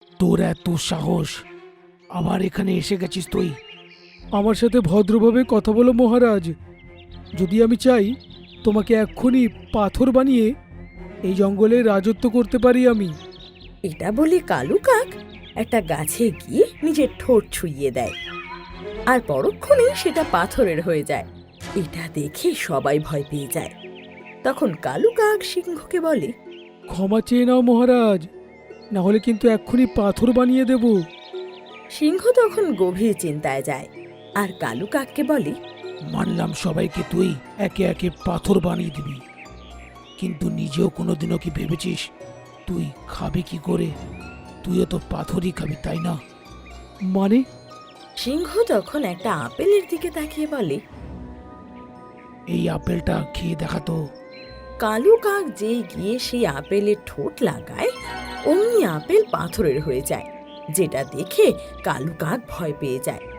তোর এত সাহস, আবার এখানে এসে গেছিস তুই? আমার সাথে ভদ্রভাবে কথা বলো মহারাজ। যদি আমি চাই তোমাকে এক্ষুনি পাথর বানিয়ে এই জঙ্গলে রাজত্ব করতে পারি আমি। এটা বলে কালু কাক একটা গাছে গিয়ে নিজের ঠোঁট ছুঁইয়ে দেয়, আর পরক্ষণেই সেটা পাথরের হয়ে যায়। এটা দেখে সবাই ভয় পেয়ে যায়। তখন কালু কাক সিংহকে বলে, ক্ষমা চেয়ে নাও মহারাজ, না হলে কিন্তু এক্ষুনি পাথর বানিয়ে দেব। সিংহ তখন গভীর চিন্তায় যায় আর কালু কাককে বলে, মানলাম সবাইকে তুই একে একে পাথর বানিয়ে দিবি, কিন্তু নিজেও কোনোদিনও কি ভেবেছিস তুই খাবি কি করে? তুইও তো পাথরই খাবি, তাই না? মানে? সিংহ তখন একটা আপেলের দিকে তাকিয়ে বলে, এই আপেলটা খেয়ে দেখাতো। কালু কাক যেই গিয়ে সেই আপেলের ঠোঁট লাগায়, অমনি আপেল পাথরের হয়ে যায়, যেটা দেখে কালু কাক ভয় পেয়ে যায়।